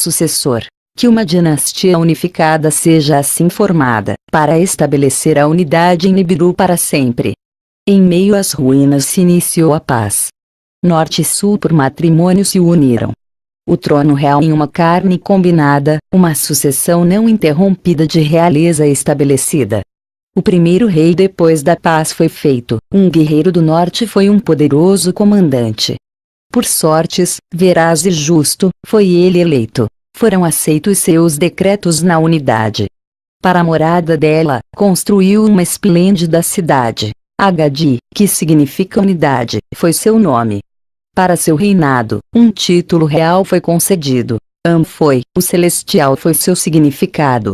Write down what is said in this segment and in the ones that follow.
sucessor. Que uma dinastia unificada seja assim formada, para estabelecer a unidade em Nibiru para sempre. Em meio às ruínas se iniciou a paz. Norte e Sul por matrimônio se uniram. O trono real em uma carne combinada, uma sucessão não interrompida de realeza estabelecida. O primeiro rei depois da paz foi feito, um guerreiro do norte foi um poderoso comandante. Por sortes, veraz e justo, foi ele eleito. Foram aceitos seus decretos na unidade. Para a morada dela, construiu uma esplêndida cidade. Agadi, que significa unidade, foi seu nome. Para seu reinado, um título real foi concedido. Foi, o celestial foi seu significado.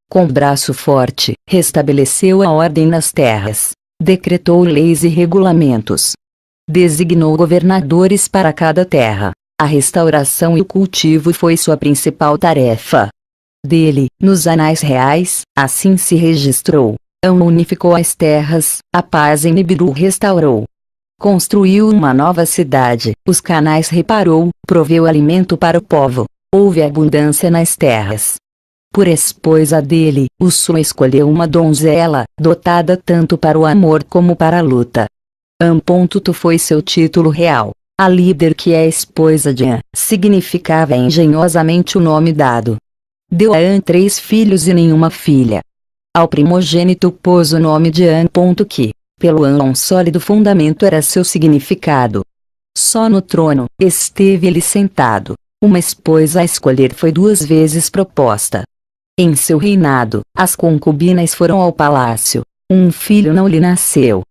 Com braço forte, restabeleceu a ordem nas terras. Decretou leis e regulamentos. Designou governadores para cada terra. A restauração e o cultivo foi sua principal tarefa. Dele, nos anais reais, assim se registrou. Unificou as terras, a paz em Nibiru restaurou. Construiu uma nova cidade, os canais reparou, proveu alimento para o povo. Houve abundância nas terras. Por esposa dele, o Sul escolheu uma donzela, dotada tanto para o amor como para a luta. Tu foi seu título real. A líder que é esposa de An, significava engenhosamente o nome dado. Deu a An 3 filhos e nenhuma filha. Ao primogênito pôs o nome de An. Que, pelo An um sólido fundamento era seu significado. Só no trono, esteve ele sentado. Uma esposa a escolher foi 2 vezes proposta. Em seu reinado, as concubinas foram ao palácio. Um filho não lhe nasceu.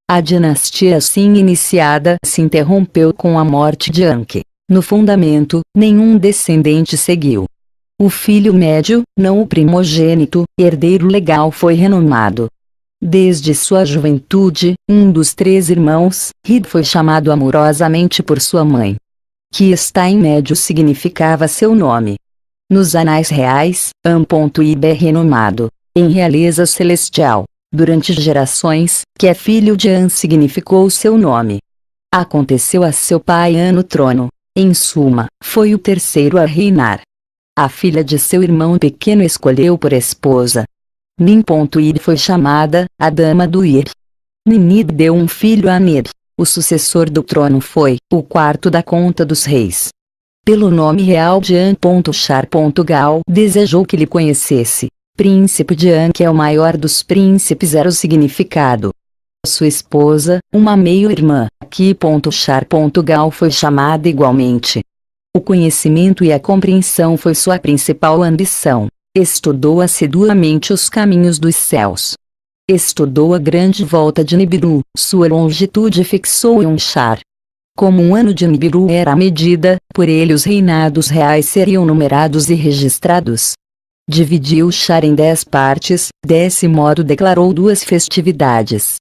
A dinastia assim iniciada se interrompeu com a morte de Anki. No fundamento, nenhum descendente seguiu. O filho médio, não o primogênito, herdeiro legal foi renomado. Desde sua juventude, um dos 3 irmãos, Hid foi chamado amorosamente por sua mãe. Que está em médio significava seu nome. Nos anais reais, Ib é renomado, em realeza celestial. Durante gerações, que é filho de An significou seu nome. Aconteceu a seu pai An no trono. Em suma, foi o terceiro a reinar. A filha de seu irmão pequeno escolheu por esposa. Nin.id foi chamada, a dama do Ir. Ninid deu um filho a Nir. O sucessor do trono foi, o quarto da conta dos reis. Pelo nome real de An.Char.Gal desejou que lhe conhecesse. Príncipe de An, que é o maior dos príncipes, era o significado. Sua esposa, uma meio-irmã, Ki.Char.Gal foi chamada igualmente. O conhecimento e a compreensão foi sua principal ambição. Estudou assiduamente os caminhos dos céus. Estudou a grande volta de Nibiru, sua longitude fixou em um char. Como um ano de Nibiru era a medida, por ele os reinados reais seriam numerados e registrados. Dividiu o char em 10 partes, desse modo declarou 2 festividades.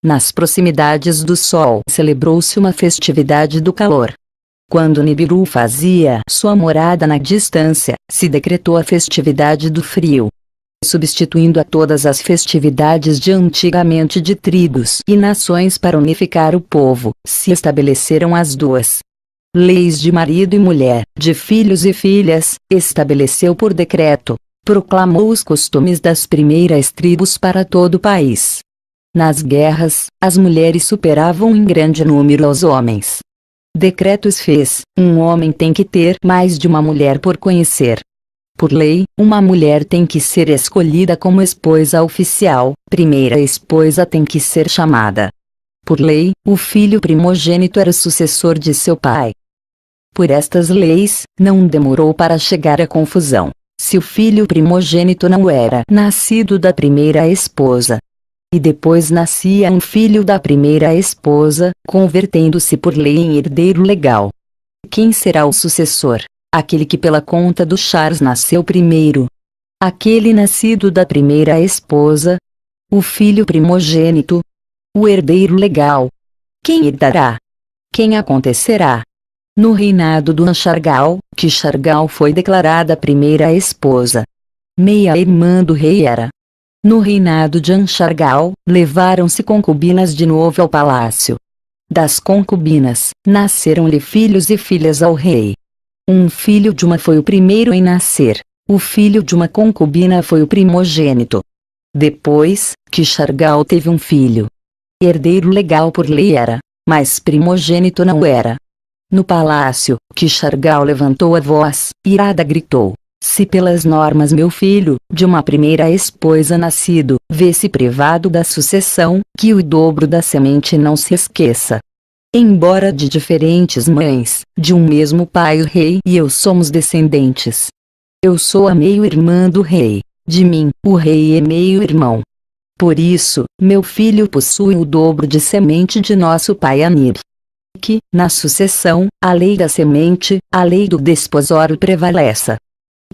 Nas proximidades do Sol celebrou-se uma festividade do calor. Quando Nibiru fazia sua morada na distância, se decretou a festividade do frio. Substituindo a todas as festividades de antigamente de tribos e nações para unificar o povo, se estabeleceram as 2 leis de marido e mulher, de filhos e filhas, estabeleceu por decreto. Proclamou os costumes das primeiras tribos para todo o país. Nas guerras, as mulheres superavam em grande número aos homens. Decretos fez, um homem tem que ter mais de uma mulher por conhecer. Por lei, uma mulher tem que ser escolhida como esposa oficial, primeira esposa tem que ser chamada. Por lei, o filho primogênito era o sucessor de seu pai. Por estas leis, não demorou para chegar a confusão. Se o filho primogênito não era nascido da primeira esposa, e depois nascia um filho da primeira esposa, convertendo-se por lei em herdeiro legal. Quem será o sucessor? Aquele que pela conta dos chars nasceu primeiro. Aquele nascido da primeira esposa. O filho primogênito. O herdeiro legal. Quem herdará? Quem acontecerá? No reinado do Anchargal, que Chargal foi declarada a primeira esposa. Meia-irmã do rei era. No reinado de Anchargal, levaram-se concubinas de novo ao palácio. Das concubinas, nasceram-lhe filhos e filhas ao rei. Um filho de uma foi o primeiro em nascer. O filho de uma concubina foi o primogênito. Depois, Kishargal teve um filho. Herdeiro legal por lei era, mas primogênito não era. No palácio, Kishargal levantou a voz, irada gritou: se pelas normas meu filho, de uma primeira esposa nascido, vê-se privado da sucessão, que o dobro da semente não se esqueça. Embora de diferentes mães, de um mesmo pai o rei e eu somos descendentes. Eu sou a meio-irmã do rei, de mim, o rei é meio-irmão. Por isso, meu filho possui o dobro de semente de nosso pai Anib. Que, na sucessão, a lei da semente, a lei do desposório prevaleça.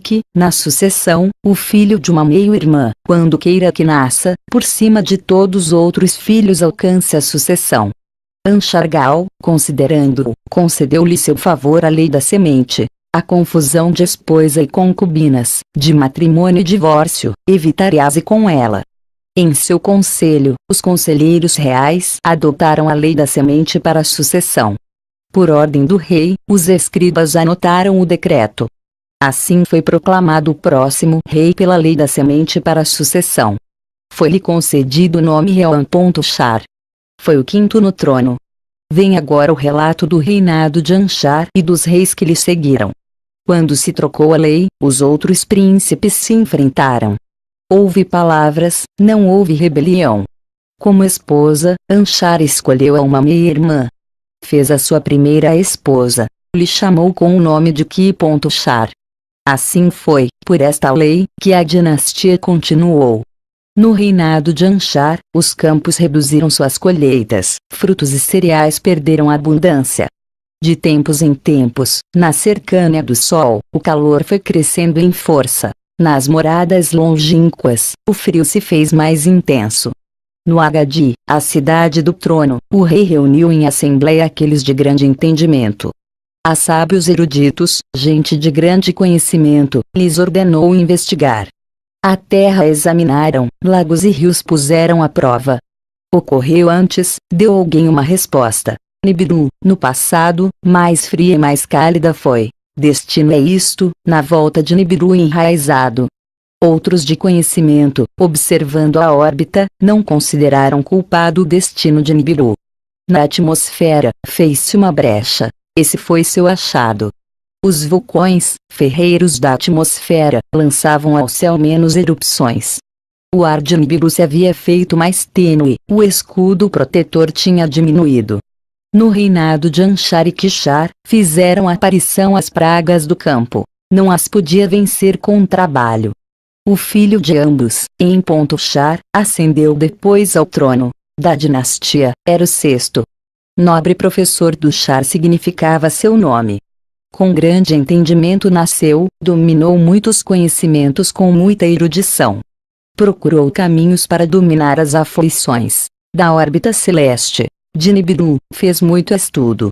Que, na sucessão, o filho de uma meio-irmã, quando queira que nasça, por cima de todos os outros filhos alcance a sucessão. Anshargal, considerando-o, concedeu-lhe seu favor a lei da semente. A confusão de esposa e concubinas, de matrimônio e divórcio, evitariase com ela. Em seu conselho, os conselheiros reais adotaram a lei da semente para a sucessão. Por ordem do rei, os escribas anotaram o decreto. Assim foi proclamado o próximo rei pela lei da semente para a sucessão. Foi-lhe concedido o nome Reon.Shar. Foi o quinto no trono. Vem agora o relato do reinado de Anshar e dos reis que lhe seguiram. Quando se trocou a lei, os outros príncipes se enfrentaram. Houve palavras, não houve rebelião. Como esposa, Anshar escolheu a uma meia-irmã. Fez a sua primeira esposa, lhe chamou com o nome de Ki.Shar. Assim foi, por esta lei, que a dinastia continuou. No reinado de Anshar, os campos reduziram suas colheitas, frutos e cereais perderam abundância. De tempos em tempos, na cercânia do sol, o calor foi crescendo em força. Nas moradas longínquas, o frio se fez mais intenso. No Agadi, a cidade do trono, o rei reuniu em assembleia aqueles de grande entendimento. A sábios eruditos, gente de grande conhecimento, lhes ordenou investigar. A terra examinaram, lagos e rios puseram à prova. Ocorreu antes, deu alguém uma resposta. Nibiru, no passado, mais fria e mais cálida foi. Destino é isto, na volta de Nibiru enraizado. Outros de conhecimento, observando a órbita, não consideraram culpado o destino de Nibiru. Na atmosfera, fez-se uma brecha. Esse foi seu achado. Os vulcões, ferreiros da atmosfera, lançavam ao céu menos erupções. O ar de Nibiru se havia feito mais tênue, o escudo protetor tinha diminuído. No reinado de Anshar e Kishar, fizeram aparição as pragas do campo. Não as podia vencer com trabalho. O filho de ambos, Em.Shar, ascendeu depois ao trono da dinastia, era o sexto. Nobre professor do Shar significava seu nome. Com grande entendimento nasceu, dominou muitos conhecimentos com muita erudição. Procurou caminhos para dominar as aflições da órbita celeste. De Nibiru, fez muito estudo.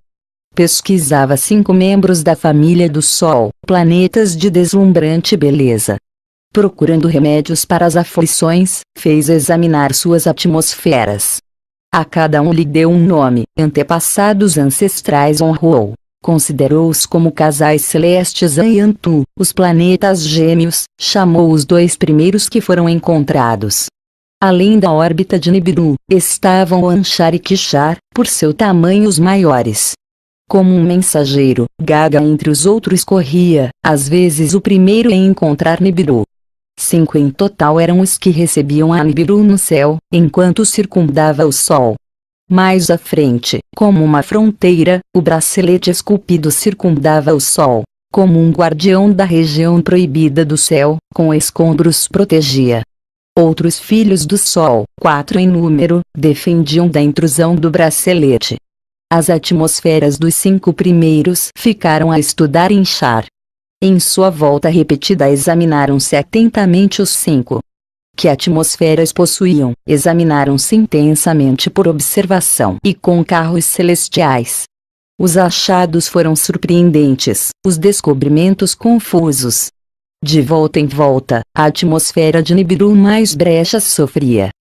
Pesquisava 5 membros da família do Sol, planetas de deslumbrante beleza. Procurando remédios para as aflições, fez examinar suas atmosferas. A cada um lhe deu um nome, antepassados ancestrais honrou. Considerou-os como casais celestes Anyantu, os planetas gêmeos, chamou os 2 primeiros que foram encontrados. Além da órbita de Nibiru, estavam Anshar e Kishar, por seu tamanho os maiores. Como um mensageiro, Gaga entre os outros corria, às vezes o primeiro em encontrar Nibiru. 5 em total eram os que recebiam a Nibiru no céu, enquanto circundava o Sol. Mais à frente, como uma fronteira, o bracelete esculpido circundava o Sol, como um guardião da região proibida do céu, com escombros protegia. Outros filhos do Sol, 4 em número, defendiam da intrusão do bracelete. As atmosferas dos 5 primeiros ficaram a estudar em Shar. Em sua volta repetida examinaram-se atentamente os 5. Que atmosferas possuíam, examinaram-se intensamente por observação e com carros celestiais. Os achados foram surpreendentes, os descobrimentos confusos. De volta em volta, a atmosfera de Nibiru mais brechas sofria.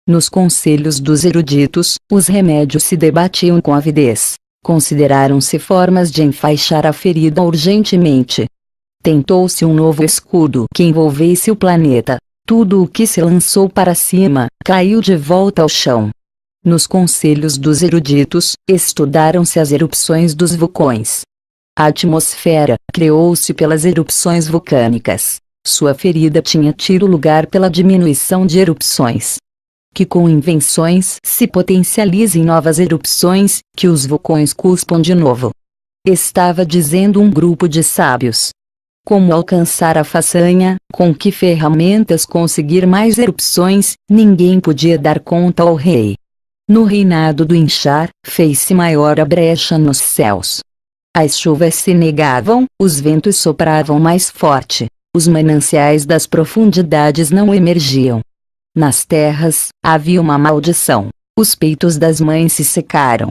Nos conselhos dos eruditos, os remédios se debatiam com avidez. Consideraram-se formas de enfaixar a ferida urgentemente. Tentou-se um novo escudo que envolvesse o planeta. Tudo o que se lançou para cima, caiu de volta ao chão. Nos conselhos dos eruditos, estudaram-se as erupções dos vulcões. A atmosfera criou-se pelas erupções vulcânicas. Sua ferida tinha tido lugar pela diminuição de erupções. Que com invenções se potencializem novas erupções, que os vulcões cuspam de novo. Estava dizendo um grupo de sábios. Como alcançar a façanha, com que ferramentas conseguir mais erupções, ninguém podia dar conta ao rei. No reinado do Inchar, fez-se maior a brecha nos céus. As chuvas se negavam, os ventos sopravam mais forte, os mananciais das profundidades não emergiam. Nas terras, havia uma maldição, os peitos das mães se secaram.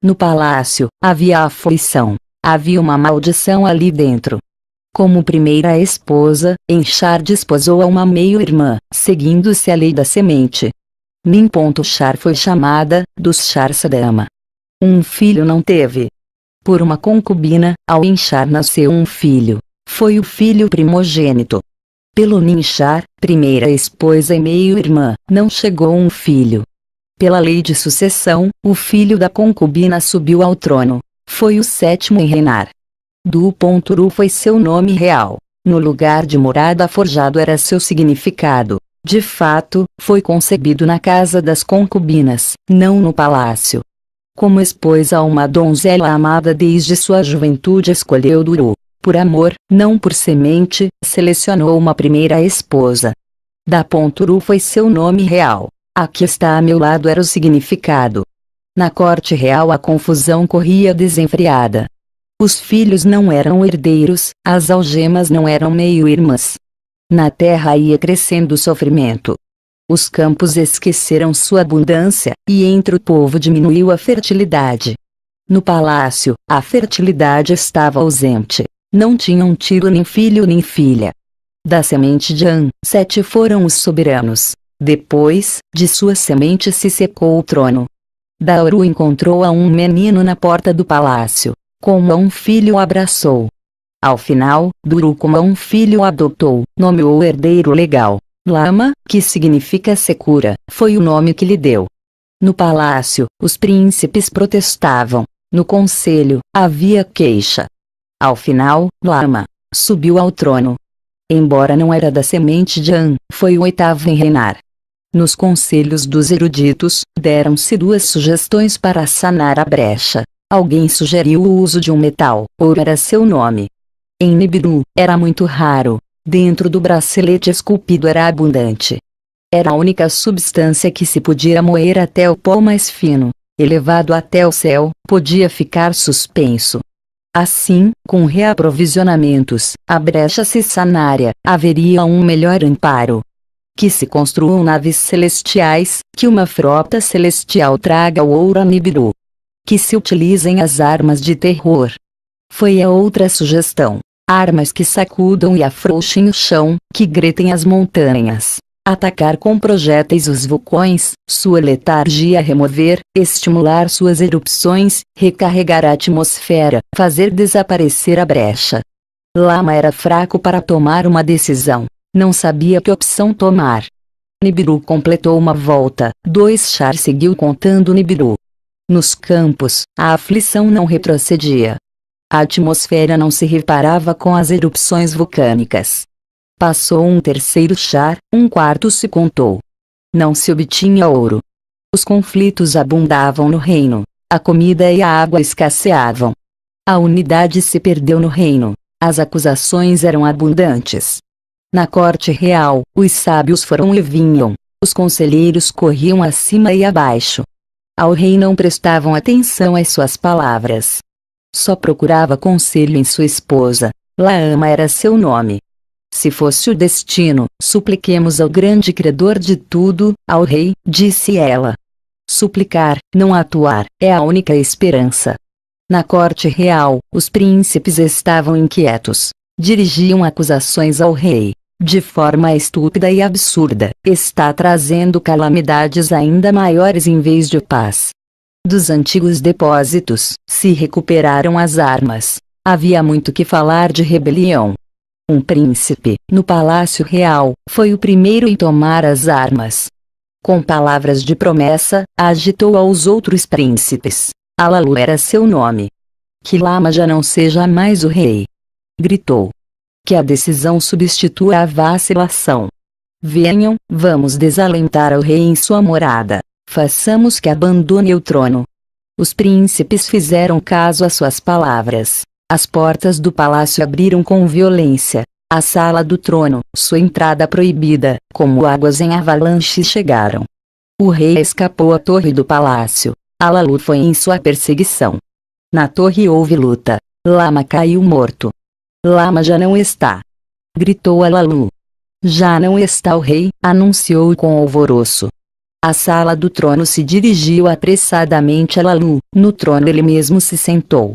No palácio, havia aflição, havia uma maldição ali dentro. Como primeira esposa, Enchar desposou a uma meio-irmã, seguindo-se a lei da semente. Nin.Char foi chamada, dos Char-Sadama. Um filho não teve. Por uma concubina, ao Enchar nasceu um filho. Foi o filho primogênito. Pelo Ninchar, primeira esposa e meio-irmã, não chegou um filho. Pela lei de sucessão, o filho da concubina subiu ao trono. Foi o sétimo em reinar. Du.Ru foi seu nome real. No lugar de morada forjado era seu significado. De fato, foi concebido na casa das concubinas, não no palácio. Como esposa a uma donzela amada desde sua juventude escolheu Duru. Por amor, não por semente, selecionou uma primeira esposa. Da.Ru foi seu nome real. Aqui está a meu lado era o significado. Na corte real a confusão corria desenfreada. Os filhos não eram herdeiros, as algemas não eram meio-irmãs. Na terra ia crescendo o sofrimento. Os campos esqueceram sua abundância, e entre o povo diminuiu a fertilidade. No palácio, a fertilidade estava ausente. Não tinham tido nem filho nem filha. Da semente de An, 7 foram os soberanos. Depois, de sua semente se secou o trono. Daoru encontrou a um menino na porta do palácio. Como a um filho o abraçou. Ao final, Duru como a um filho o adotou, nomeou o herdeiro legal. Lama, que significa secura, foi o nome que lhe deu. No palácio, os príncipes protestavam. No conselho, havia queixa. Ao final, Lama subiu ao trono. Embora não era da semente de An, foi o 8º em reinar. Nos conselhos dos eruditos, deram-se 2 sugestões para sanar a brecha. Alguém sugeriu o uso de um metal, ouro era seu nome. Em Nibiru, era muito raro. Dentro do bracelete esculpido era abundante. Era a única substância que se podia moer até o pó mais fino. Elevado até o céu, podia ficar suspenso. Assim, com reaprovisionamentos, a brecha se sanaria, haveria um melhor amparo. Que se construam naves celestiais, que uma frota celestial traga o ouro a Nibiru. Que se utilizem as armas de terror. Foi a outra sugestão. Armas que sacudam e afrouxem o chão, que gretem as montanhas. Atacar com projéteis os vulcões, sua letargia remover, estimular suas erupções, recarregar a atmosfera, fazer desaparecer a brecha. Lama era fraco para tomar uma decisão. Não sabia que opção tomar. Nibiru completou uma volta, 2 Char seguiu contando Nibiru. Nos campos, a aflição não retrocedia. A atmosfera não se reparava com as erupções vulcânicas. Passou um 3º Char, 1/4 se contou. Não se obtinha ouro. Os conflitos abundavam no reino. A comida e a água escasseavam. A unidade se perdeu no reino. As acusações eram abundantes. Na corte real, os sábios foram e vinham. Os conselheiros corriam acima e abaixo. Ao rei não prestavam atenção às suas palavras. Só procurava conselho em sua esposa. Laama era seu nome. Se fosse o destino, supliquemos ao grande Criador de tudo, ao rei, disse ela. Suplicar, não atuar, é a única esperança. Na corte real, os príncipes estavam inquietos. Dirigiam acusações ao rei. De forma estúpida e absurda, está trazendo calamidades ainda maiores em vez de paz. Dos antigos depósitos, se recuperaram as armas. Havia muito que falar de rebelião. Um príncipe, no Palácio Real, foi o primeiro em tomar as armas. Com palavras de promessa, agitou aos outros príncipes. Alalu era seu nome. Que Lama já não seja mais o rei. Gritou. Que a decisão substitua a vacilação. Venham, vamos desalentar o rei em sua morada. Façamos que abandone o trono. Os príncipes fizeram caso às suas palavras. As portas do palácio abriram com violência. A sala do trono, sua entrada proibida, como águas em avalanche chegaram. O rei escapou à torre do palácio. Alalu foi em sua perseguição. Na torre houve luta. Lama caiu morto. Lama já não está. Gritou Alalu. Já não está o rei, anunciou com alvoroço. A sala do trono se dirigiu apressadamente a Alalu. No trono ele mesmo se sentou.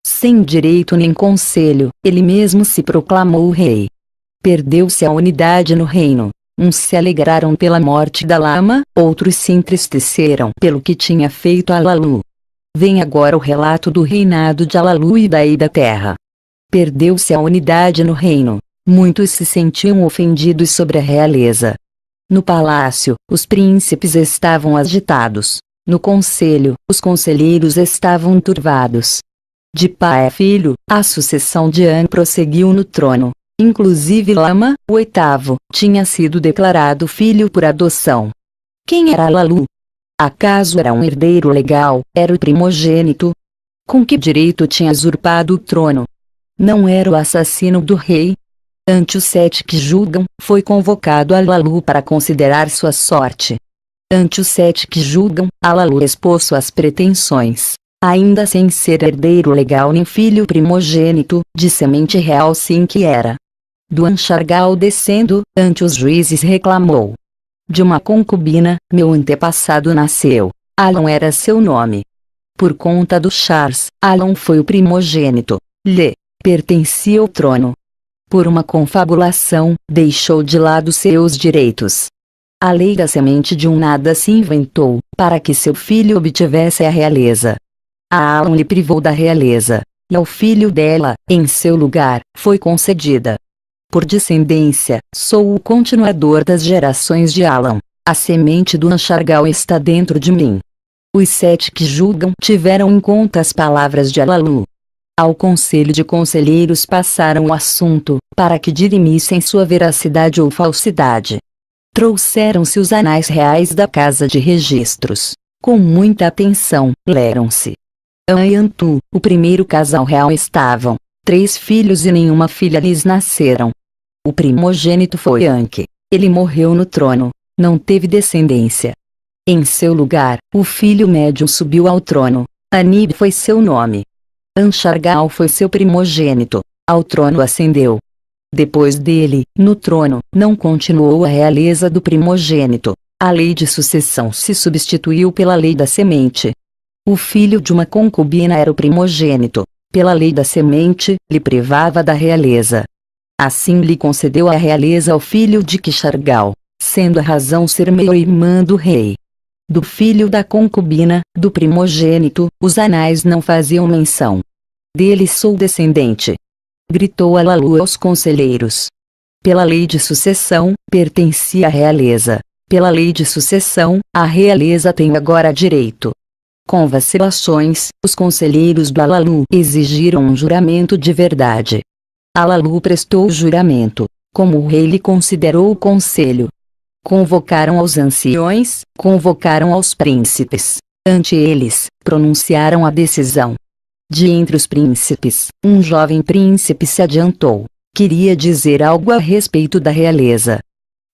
Sem direito nem conselho, ele mesmo se proclamou o rei. Perdeu-se a unidade no reino. Uns se alegraram pela morte da Lama, outros se entristeceram pelo que tinha feito Alalu. Vem agora o relato do reinado de Alalu e daí da terra. Perdeu-se a unidade no reino. Muitos se sentiam ofendidos sobre a realeza. No palácio, os príncipes estavam agitados. No conselho, os conselheiros estavam turvados. De pai a filho, a sucessão de An prosseguiu no trono. Inclusive Lama, o oitavo, tinha sido declarado filho por adoção. Quem era Alalu? Acaso era um herdeiro legal, era o primogênito? Com que direito tinha usurpado o trono? Não era o assassino do rei? Ante os 7 que julgam, foi convocado Alalu para considerar sua sorte. Ante os 7 que julgam, Alalu expôs suas pretensões. Ainda sem ser herdeiro legal nem filho primogênito, de semente real sim que era. Do Anshargal descendo, ante os juízes reclamou. De uma concubina, meu antepassado nasceu. Alon era seu nome. Por conta do Charles, Alon foi o primogênito. Lhe pertencia o trono. Por uma confabulação, deixou de lado seus direitos. A lei da semente de um nada se inventou, para que seu filho obtivesse a realeza. A Alon lhe privou da realeza, e ao filho dela, em seu lugar, foi concedida. Por descendência, sou o continuador das gerações de Alon. A semente do Anshargal está dentro de mim. Os 7 que julgam tiveram em conta as palavras de Alalu. Ao conselho de conselheiros passaram o assunto, para que dirimissem sua veracidade ou falsidade. Trouxeram-se os anais reais da Casa de Registros. Com muita atenção, leram-se. An e Antu, o primeiro casal real estavam. 3 filhos e nenhuma filha lhes nasceram. O primogênito foi Anke. Ele morreu no trono. Não teve descendência. Em seu lugar, o filho médio subiu ao trono. Anib foi seu nome. Anshargal foi seu primogênito. Ao trono ascendeu. Depois dele, no trono, não continuou a realeza do primogênito. A lei de sucessão se substituiu pela lei da semente. O filho de uma concubina era o primogênito. Pela lei da semente, lhe privava da realeza. Assim lhe concedeu a realeza ao filho de Kishargal, sendo a razão ser meio-irmã do rei. Do filho da concubina, do primogênito, os anais não faziam menção. Dele sou descendente. Gritou Alalu aos conselheiros. Pela lei de sucessão, pertencia à realeza. Pela lei de sucessão, a realeza tem agora direito. Com vacilações, os conselheiros do Alalu exigiram um juramento de verdade. Alalu prestou o juramento, como o rei lhe considerou o conselho. Convocaram aos anciões, convocaram aos príncipes. Ante eles, pronunciaram a decisão. De entre os príncipes, um jovem príncipe se adiantou. Queria dizer algo a respeito da realeza.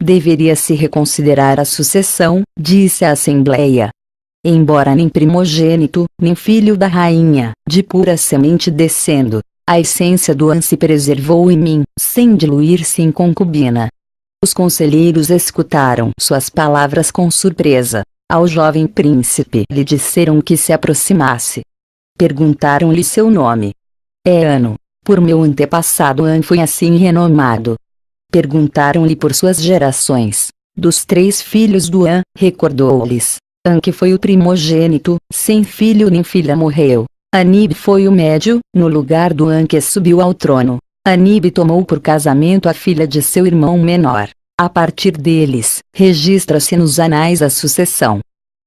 Deveria se reconsiderar a sucessão, disse a Assembleia. Embora nem primogênito, nem filho da rainha, de pura semente descendo, a essência do An se preservou em mim, sem diluir-se em concubina. Os conselheiros escutaram suas palavras com surpresa. Ao jovem príncipe lhe disseram que se aproximasse. Perguntaram-lhe seu nome. É Ano. Por meu antepassado An foi assim renomado. Perguntaram-lhe por suas gerações. Dos 3 filhos do An, recordou-lhes. Anki foi o primogênito, sem filho nem filha morreu. Anib foi o médio, no lugar do Anki subiu ao trono. Anib tomou por casamento a filha de seu irmão menor. A partir deles, registra-se nos anais a sucessão.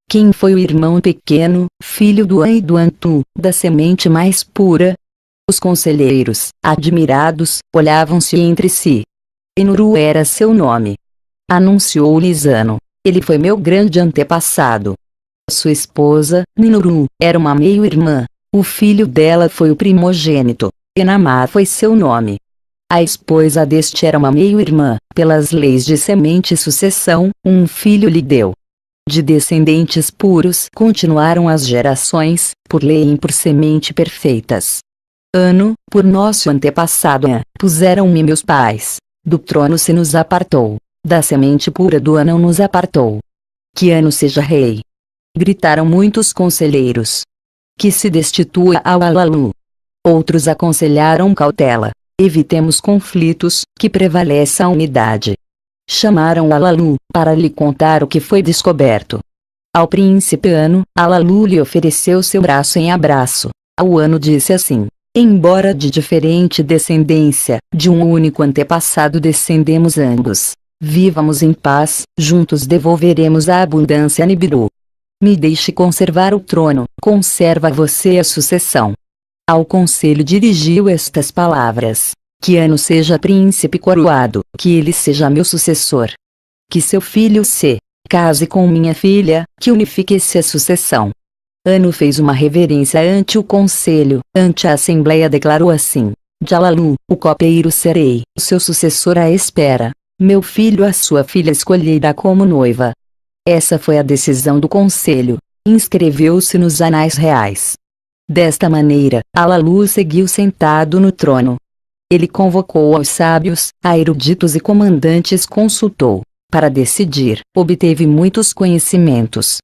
Quem foi o irmão pequeno, filho do An e do Antu, da semente mais pura? Os conselheiros, admirados, olhavam-se entre si. Enuru era seu nome. Anunciou Lisano. Ele foi meu grande antepassado. Sua esposa, Ninuru, era uma meio-irmã. O filho dela foi o primogênito. Enamá foi seu nome. A esposa deste era uma meio-irmã. Pelas leis de semente e sucessão, um filho lhe deu. De descendentes puros continuaram as gerações, por lei e por semente perfeitas. Ano, por nosso antepassado An, puseram-me meus pais. Do trono se nos apartou. Da semente pura do An não nos apartou. Que Ano seja rei. Gritaram muitos conselheiros. Que se destitua ao Alalu. Outros aconselharam cautela. Evitemos conflitos, que prevaleça a unidade. Chamaram Alalu, para lhe contar o que foi descoberto. Ao príncipe Ano, Alalu lhe ofereceu seu braço em abraço. Ao Ano disse assim: embora de diferente descendência, de um único antepassado descendemos ambos. Vivamos em paz, juntos devolveremos a abundância a Nibiru. Me deixe conservar o trono, conserva você a sucessão. Ao conselho dirigiu estas palavras: que Ano seja príncipe coroado, que ele seja meu sucessor. Que seu filho se case com minha filha, que unifique-se a sucessão. Ano fez uma reverência ante o conselho, ante a assembleia declarou assim: de Alalu, o copeiro serei, seu sucessor à espera. Meu filho a sua filha escolherá como noiva. Essa foi a decisão do conselho. Inscreveu-se nos anais reais. Desta maneira, Alalu seguiu sentado no trono. Ele convocou aos sábios, a eruditos e comandantes consultou. Para decidir, obteve muitos conhecimentos.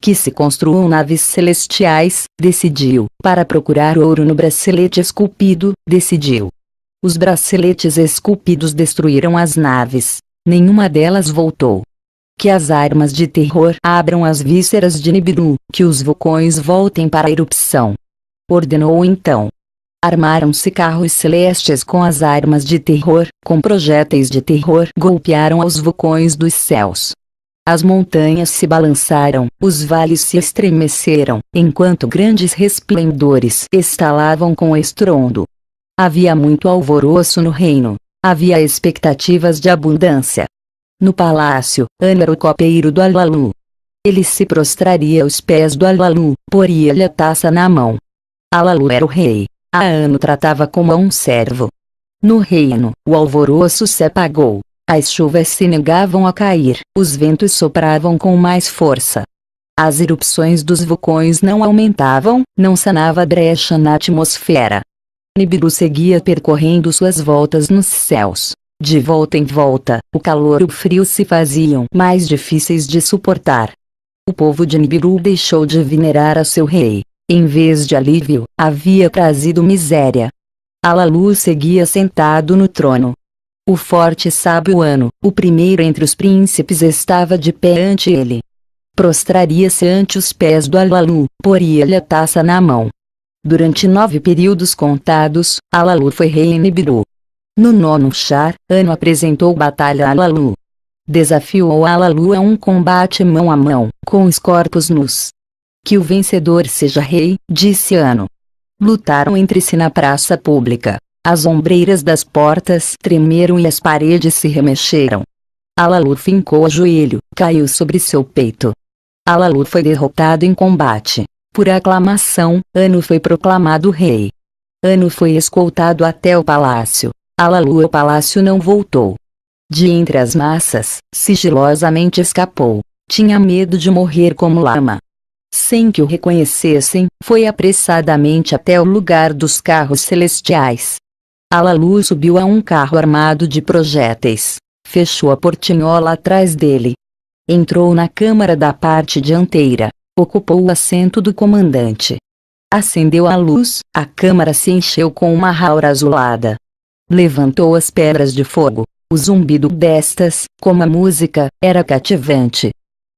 Que se construam naves celestiais, decidiu. Para procurar ouro no bracelete esculpido, decidiu. Os braceletes esculpidos destruíram as naves. Nenhuma delas voltou. Que as armas de terror abram as vísceras de Nibiru, que os vulcões voltem para a erupção. Ordenou então. Armaram-se carros celestes com as armas de terror, com projéteis de terror golpearam aos vulcões dos céus. As montanhas se balançaram, os vales se estremeceram, enquanto grandes resplendores estalavam com estrondo. Havia muito alvoroço no reino. Havia expectativas de abundância. No palácio, Ano era o copeiro do Alalu. Ele se prostraria aos pés do Alalu, poria-lhe a taça na mão. Alalu era o rei. A Ano tratava como a um servo. No reino, o alvoroço se apagou. As chuvas se negavam a cair, os ventos sopravam com mais força. As erupções dos vulcões não aumentavam, não sanava a brecha na atmosfera. Nibiru seguia percorrendo suas voltas nos céus. De volta em volta, o calor e o frio se faziam mais difíceis de suportar. O povo de Nibiru deixou de venerar a seu rei. Em vez de alívio, havia trazido miséria. Alalu seguia sentado no trono. O forte sábio Ano, o primeiro entre os príncipes, estava de pé ante ele. Prostraria-se ante os pés do Alalu, poria-lhe a taça na mão. Durante 9 períodos contados, Alalu foi rei em Nibiru. No 9º Char, Ano apresentou batalha a Alalu. Desafiou Alalu a um combate mão a mão, com os corpos nus. Que o vencedor seja rei, disse Ano. Lutaram entre si na praça pública. As ombreiras das portas tremeram e as paredes se remexeram. Alalu fincou o joelho, caiu sobre seu peito. Alalu foi derrotado em combate. Por aclamação, Ano foi proclamado rei. Ano foi escoltado até o palácio. Alalu ao palácio não voltou. De entre as massas, sigilosamente escapou. Tinha medo de morrer como lama. Sem que o reconhecessem, foi apressadamente até o lugar dos carros celestiais. Alalu subiu a um carro armado de projéteis. Fechou a portinhola atrás dele. Entrou na câmara da parte dianteira. Ocupou o assento do comandante. Acendeu a luz, a câmara se encheu com uma aura azulada. Levantou as pedras de fogo. O zumbido destas, como a música, era cativante.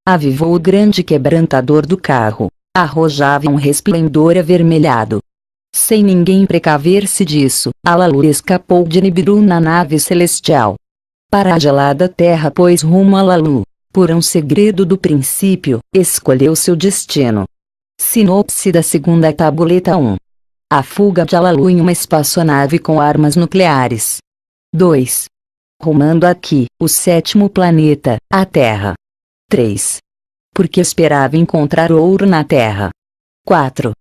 avivou o grande quebrantador do carro. Arrojava um resplendor avermelhado. Sem ninguém precaver-se disso, Alalu escapou de Nibiru na nave celestial. Para a gelada terra pôs rumo a Alalu. Por um segredo do princípio, escolheu seu destino. Sinopse da segunda tabuleta 1. A fuga de Alalu em uma espaçonave com armas nucleares. 2. Rumando aqui, o sétimo planeta, a Terra. 3. Porque esperava encontrar ouro na Terra. 4.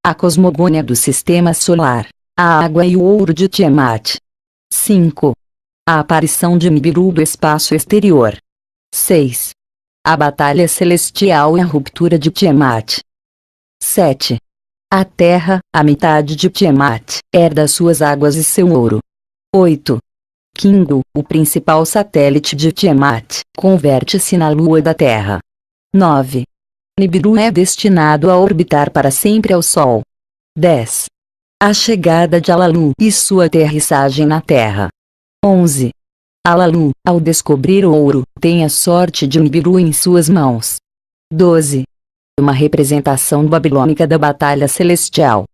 A cosmogônia do Sistema Solar, a água e o ouro de Tiamat. 5. A aparição de Nibiru do espaço exterior. 6. A batalha celestial e a ruptura de Tiamat. 7. A Terra, a metade de Tiamat, herda suas águas e seu ouro. 8. Kingu, o principal satélite de Tiamat, converte-se na lua da Terra. 9. Nibiru é destinado a orbitar para sempre ao Sol. 10. A chegada de Alalu e sua aterrissagem na Terra. 11. Alalu, ao descobrir o ouro, tem a sorte de Nibiru em suas mãos. 12. Uma representação babilônica da batalha celestial.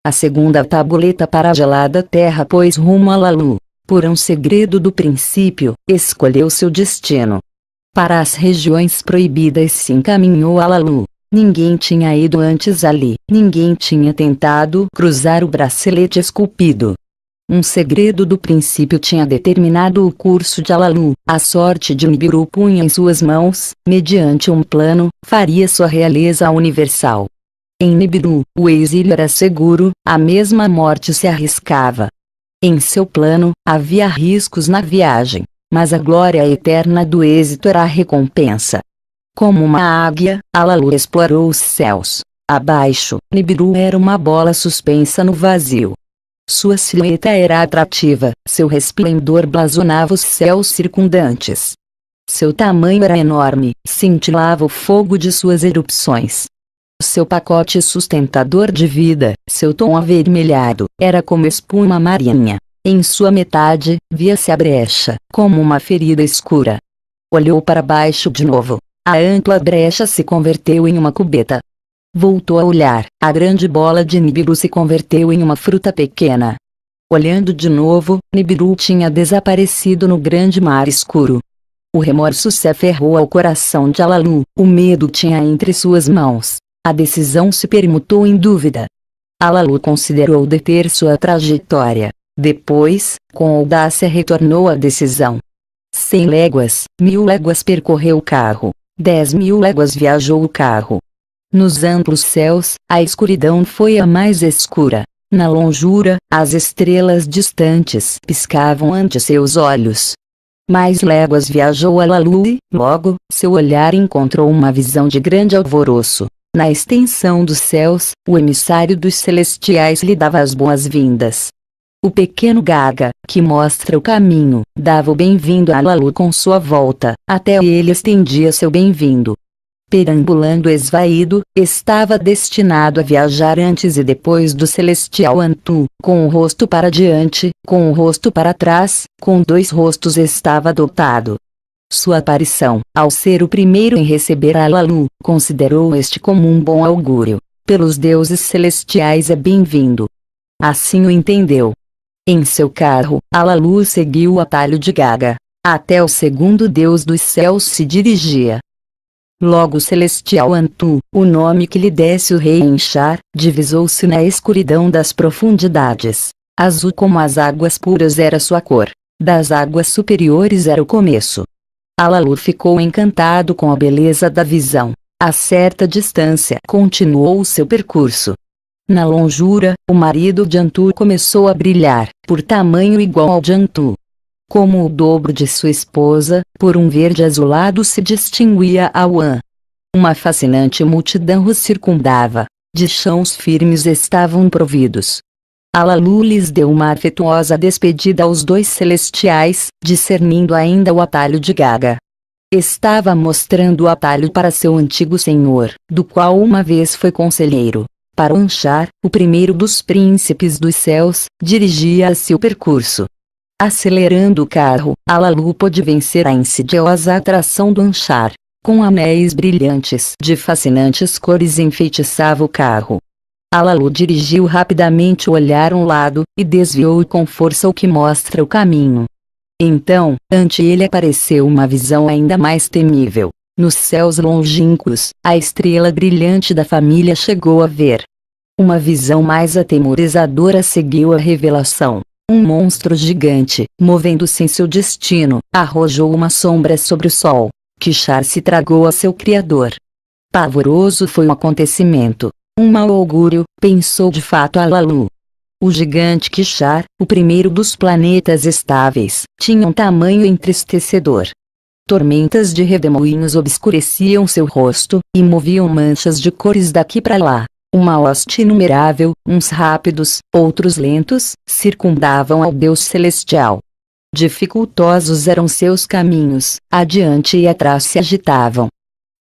A segunda tabuleta para a gelada terra pôs rumo a Alalu. Por um segredo do princípio, escolheu seu destino. Para as regiões proibidas se encaminhou Alalu. Ninguém tinha ido antes ali, ninguém tinha tentado cruzar o bracelete esculpido. Um segredo do princípio tinha determinado o curso de Alalu. A sorte de Nibiru punha em suas mãos, mediante um plano, faria sua realeza universal. Em Nibiru, o exílio era seguro, a mesma morte se arriscava. Em seu plano, havia riscos na viagem, mas a glória eterna do êxito era a recompensa. Como uma águia, Alalu explorou os céus. Abaixo, Nibiru era uma bola suspensa no vazio. Sua silhueta era atrativa, seu resplendor blasonava os céus circundantes. Seu tamanho era enorme, cintilava o fogo de suas erupções. Seu pacote sustentador de vida, seu tom avermelhado, era como espuma marinha. Em sua metade, via-se a brecha, como uma ferida escura. Olhou para baixo de novo. A ampla brecha se converteu em uma cubeta. Voltou a olhar, a grande bola de Nibiru se converteu em uma fruta pequena. Olhando de novo, Nibiru tinha desaparecido no grande mar escuro. O remorso se aferrou ao coração de Alalu, o medo tinha entre suas mãos. A decisão se permutou em dúvida. Alalu considerou deter sua trajetória. Depois, com audácia retornou à decisão. 100 léguas, 1000 léguas percorreu o carro. 10.000 léguas viajou o carro. Nos amplos céus, a escuridão foi a mais escura. Na longura, as estrelas distantes piscavam ante seus olhos. Mais léguas viajou Alalu e, logo, seu olhar encontrou uma visão de grande alvoroço. Na extensão dos céus, o emissário dos celestiais lhe dava as boas-vindas. O pequeno Gaga, que mostra o caminho, dava o bem-vindo a Alalu com sua volta, até ele estendia seu bem-vindo. Perambulando esvaído, estava destinado a viajar antes e depois do celestial Antu, com o rosto para diante, com o rosto para trás, com 2 rostos estava dotado. Sua aparição, ao ser o primeiro em receber a Alalu, considerou este como um bom augúrio. Pelos deuses celestiais é bem-vindo. Assim o entendeu. Em seu carro, Alalu seguiu o atalho de Gaga. Até o segundo deus dos céus se dirigia. Logo o celestial Antu, o nome que lhe desse o rei Enchar, divisou-se na escuridão das profundidades. Azul como as águas puras era sua cor. Das águas superiores era o começo. Alalu ficou encantado com a beleza da visão. A certa distância continuou o seu percurso. Na longura, o marido de Antu começou a brilhar, por tamanho igual ao de Antu. Como o dobro de sua esposa, por um verde azulado se distinguia Awan. Uma fascinante multidão o circundava. De chãos firmes estavam providos. Alalu lhes deu uma afetuosa despedida aos 2 celestiais, discernindo ainda o atalho de Gaga. Estava mostrando o atalho para seu antigo senhor, do qual uma vez foi conselheiro. Para Anchar, o primeiro dos príncipes dos céus, dirigia-se o percurso. Acelerando o carro, Alalu pôde vencer a insidiosa atração do Anchar. com anéis brilhantes de fascinantes cores enfeitiçava o carro. Alalu dirigiu rapidamente o olhar a um lado, e desviou com força o que mostra o caminho. Então, ante ele apareceu uma visão ainda mais temível. Nos céus longínquos, a estrela brilhante da família chegou a ver. Uma visão mais atemorizadora seguiu a revelação. Um monstro gigante, movendo-se em seu destino, arrojou uma sombra sobre o sol. Kishar se tragou a seu criador. Pavoroso foi o acontecimento. Um mau augúrio, pensou de fato Alalu. O gigante Kishar, o primeiro dos planetas estáveis, tinha um tamanho entristecedor. Tormentas de redemoinhos obscureciam seu rosto, e moviam manchas de cores daqui para lá. Uma hoste inumerável, uns rápidos, outros lentos, circundavam ao Deus celestial. Dificultosos eram seus caminhos, adiante e atrás se agitavam.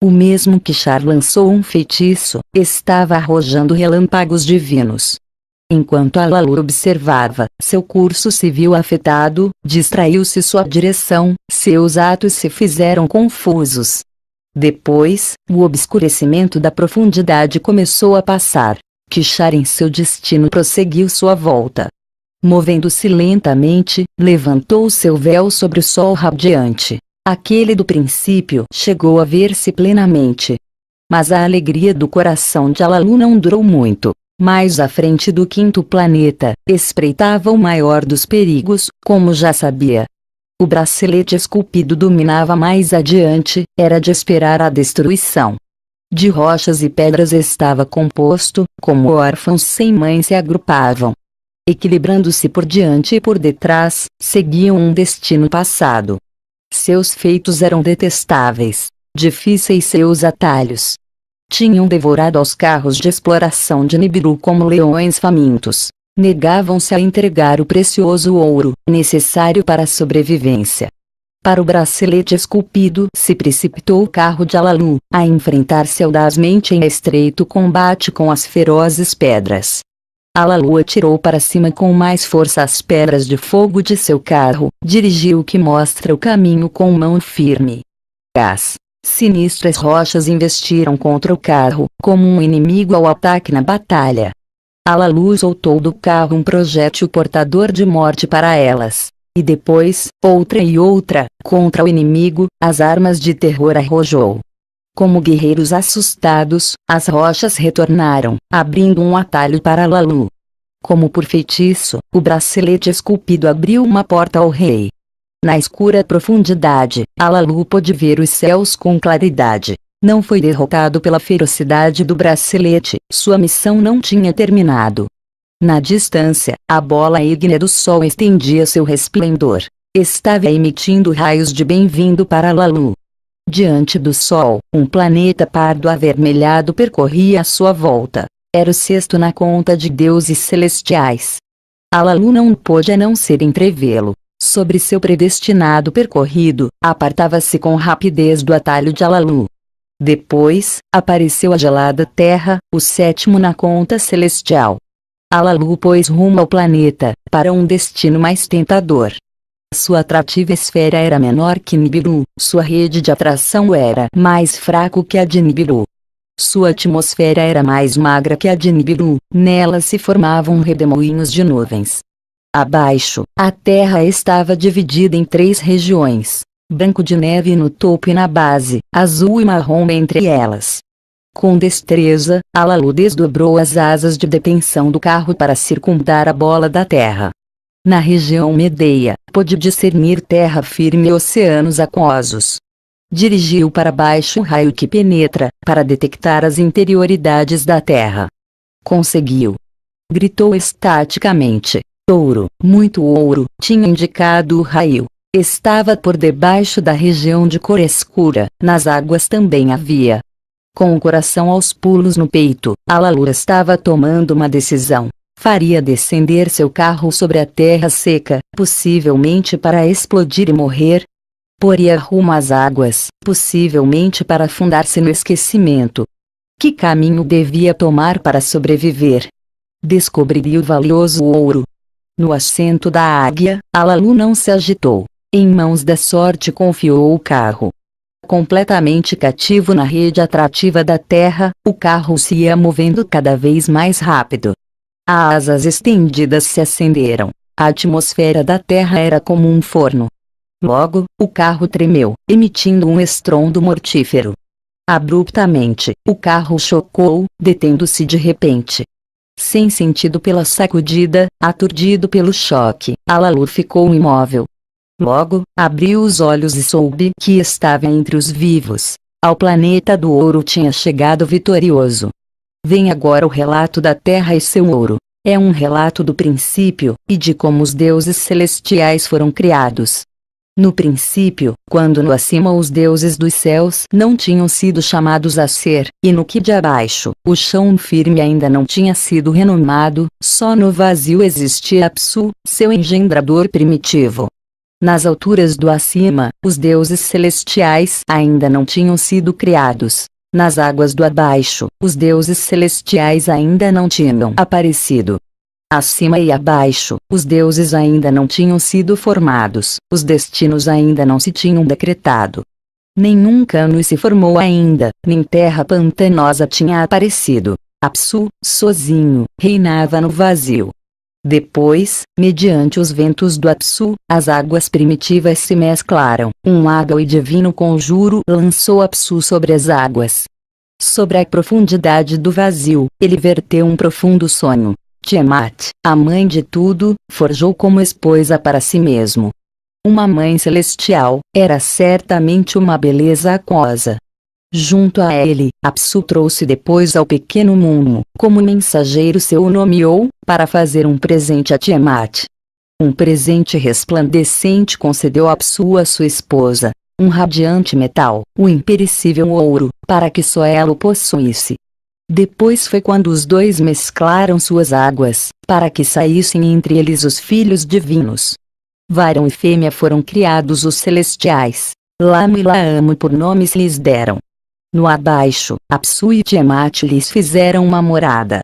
O mesmo Kishar lançou um feitiço, estava arrojando relâmpagos divinos. Enquanto Alalu observava, seu curso se viu afetado, distraiu-se sua direção, seus atos se fizeram confusos. Depois, o obscurecimento da profundidade começou a passar. Kishar em seu destino prosseguiu sua volta. Movendo-se lentamente, levantou seu véu sobre o sol radiante. Aquele do princípio chegou a ver-se plenamente. Mas a alegria do coração de Alalu não durou muito. Mais à frente do quinto planeta, espreitava o maior dos perigos, como já sabia. O bracelete esculpido dominava mais adiante, era de esperar a destruição. De rochas e pedras estava composto, como órfãos sem mãe se agrupavam. Equilibrando-se por diante e por detrás, seguiam um destino passado. Seus feitos eram detestáveis, difíceis seus atalhos. Tinham devorado aos carros de exploração de Nibiru como leões famintos. Negavam-se a entregar o precioso ouro, necessário para a sobrevivência. Para o bracelete esculpido se precipitou o carro de Alalu, a enfrentar-se audazmente em estreito combate com as ferozes pedras. Alalu atirou para cima com mais força as pedras de fogo de seu carro, dirigiu o que mostra o caminho com mão firme. As sinistras rochas investiram contra o carro, como um inimigo ao ataque na batalha. Alalu soltou do carro um projétil portador de morte para elas. E depois, outra e outra, contra o inimigo, as armas de terror arrojou. Como guerreiros assustados, as rochas retornaram, abrindo um atalho para Alalu. Como por feitiço, o bracelete esculpido abriu uma porta ao rei. Na escura profundidade, Alalu pôde ver os céus com claridade. Não foi derrotado pela ferocidade do bracelete, sua missão não tinha terminado. Na distância, a bola ígnea do sol estendia seu resplendor. Estava emitindo raios de bem-vindo para Alalu. Diante do sol, um planeta pardo avermelhado percorria a sua volta. Era o sexto na conta de deuses celestiais. Alalu não pôde a não ser entrevê-lo. Sobre seu predestinado percorrido, apartava-se com rapidez do atalho de Alalu. Depois, apareceu a gelada Terra, o sétimo na conta celestial. Alalu pôs rumo ao planeta, para um destino mais tentador. Sua atrativa esfera era menor que Nibiru, sua rede de atração era mais fraco que a de Nibiru. Sua atmosfera era mais magra que a de Nibiru, nela se formavam redemoinhos de nuvens. Abaixo, a Terra estava dividida em 3 regiões. Branco de neve no topo e na base, azul e marrom entre elas. Com destreza, Alalu desdobrou as asas de detenção do carro para circundar a bola da Terra. Na região Medeia, pôde discernir terra firme e oceanos aquosos. Dirigiu para baixo o raio que penetra, para detectar as interioridades da Terra. Conseguiu. Gritou estaticamente. Ouro, muito ouro, tinha indicado o raio. Estava por debaixo da região de cor escura, nas águas também havia. Com o coração aos pulos no peito, Alalu estava tomando uma decisão. Faria descender seu carro sobre a terra seca, possivelmente para explodir e morrer. Poria rumo às águas, possivelmente para afundar-se no esquecimento. Que caminho devia tomar para sobreviver? Descobriria o valioso ouro. No assento da águia, Alalu não se agitou. Em mãos da sorte confiou o carro. Completamente cativo na rede atrativa da Terra, o carro se ia movendo cada vez mais rápido. As asas estendidas se acenderam. A atmosfera da Terra era como um forno. Logo, o carro tremeu, emitindo um estrondo mortífero. Abruptamente, o carro chocou, detendo-se de repente. Sem sentido pela sacudida, aturdido pelo choque, Alalu ficou imóvel. Logo, abriu os olhos e soube que estava entre os vivos. Ao planeta do ouro tinha chegado vitorioso. Vem agora o relato da Terra e seu ouro. É um relato do princípio, e de como os deuses celestiais foram criados. No princípio, quando no acima os deuses dos céus não tinham sido chamados a ser, e no que de abaixo, o chão firme ainda não tinha sido renomado, só no vazio existia Apsu, seu engendrador primitivo. Nas alturas do acima, os deuses celestiais ainda não tinham sido criados. Nas águas do abaixo, os deuses celestiais ainda não tinham aparecido. Acima e abaixo, os deuses ainda não tinham sido formados, os destinos ainda não se tinham decretado. Nenhum cano se formou ainda, nem terra pantanosa tinha aparecido. Apsu, sozinho, reinava no vazio. Depois, mediante os ventos do Apsu, as águas primitivas se mesclaram. Um água e divino conjuro lançou Apsu sobre as águas. Sobre a profundidade do vazio, ele verteu um profundo sonho. Tiamat, a mãe de tudo, forjou como esposa para si mesmo. Uma mãe celestial, era certamente uma beleza aquosa. Junto a ele, Apsu trouxe depois ao pequeno Mumu, como mensageiro seu o nomeou, para fazer um presente a Tiamat. Um presente resplandecente concedeu Apsu a sua esposa, um radiante metal, o imperecível ouro, para que só ela o possuísse. Depois foi quando os dois mesclaram suas águas, para que saíssem entre eles os filhos divinos. Varão e fêmea foram criados os celestiais. Lama e Laamo por nomes lhes deram. No abaixo, Apsu e Tiamat lhes fizeram uma morada.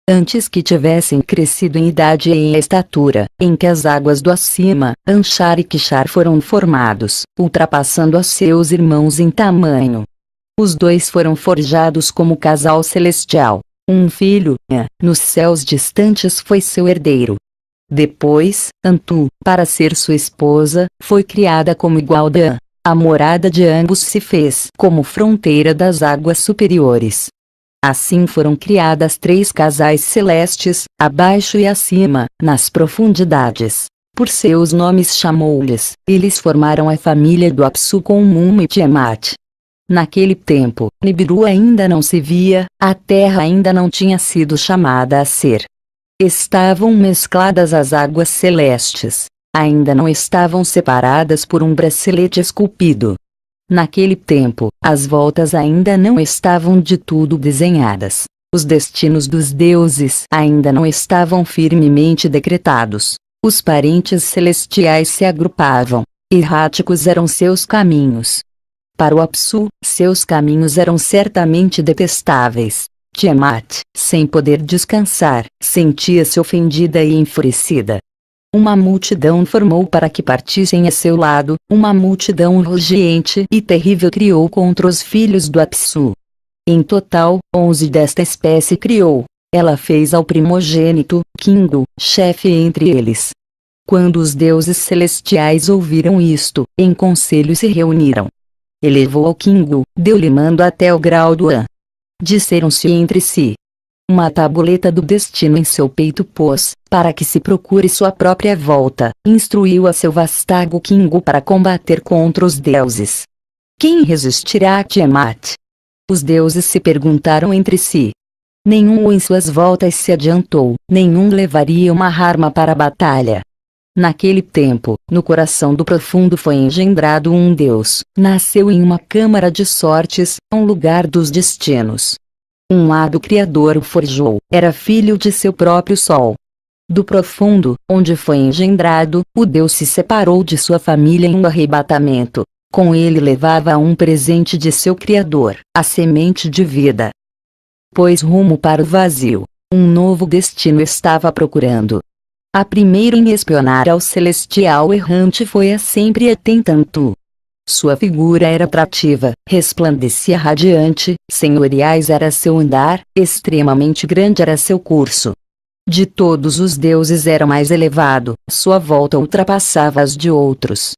Antes que tivessem crescido em idade e em estatura, em que as águas do acima, Anshar e Kishar foram formados, ultrapassando a seus irmãos em tamanho. Os dois foram forjados como casal celestial. Um filho, nos céus distantes foi seu herdeiro. Depois, Antu, para ser sua esposa, foi criada como igual de An. A morada de ambos se fez como fronteira das águas superiores. Assim foram criadas 3 casais celestes, abaixo e acima, nas profundidades. Por seus nomes chamou-lhes, eles formaram a família do Apsu com Mumu e Tiamat. Naquele tempo, Nibiru ainda não se via, a terra ainda não tinha sido chamada a ser. Estavam mescladas as águas celestes. Ainda não estavam separadas por um bracelete esculpido. Naquele tempo, as voltas ainda não estavam de tudo desenhadas. Os destinos dos deuses ainda não estavam firmemente decretados. Os parentes celestiais se agrupavam. Erráticos eram seus caminhos. Para o Apsu, seus caminhos eram certamente detestáveis. Tiamat, sem poder descansar, sentia-se ofendida e enfurecida. Uma multidão formou para que partissem a seu lado, uma multidão rugiente e terrível criou contra os filhos do Apsu. Em total, 11 desta espécie criou. Ela fez ao primogênito, Kingu, chefe entre eles. Quando os deuses celestiais ouviram isto, em conselho se reuniram. Elevou ao Kingu, deu-lhe mando até o grau do An. Disseram-se entre si. Uma tabuleta do destino em seu peito pôs, para que se procure sua própria volta, instruiu a seu vastago Kingu para combater contra os deuses. Quem resistirá a Tiamat? Os deuses se perguntaram entre si. Nenhum em suas voltas se adiantou, nenhum levaria uma arma para a batalha. Naquele tempo, no coração do profundo foi engendrado um deus, nasceu em uma câmara de sortes, um lugar dos destinos. Um hado criador o forjou, era filho de seu próprio sol. Do profundo, onde foi engendrado, o deus se separou de sua família em um arrebatamento. Com ele levava um presente de seu criador, a semente de vida. Pôs rumo para o vazio. Um novo destino estava procurando. A primeira em espionar ao celestial errante foi a sempre atenta Antu. Sua figura era atrativa, resplandecia radiante, senhoriais era seu andar, extremamente grande era seu curso. De todos os deuses era mais elevado, sua volta ultrapassava as de outros.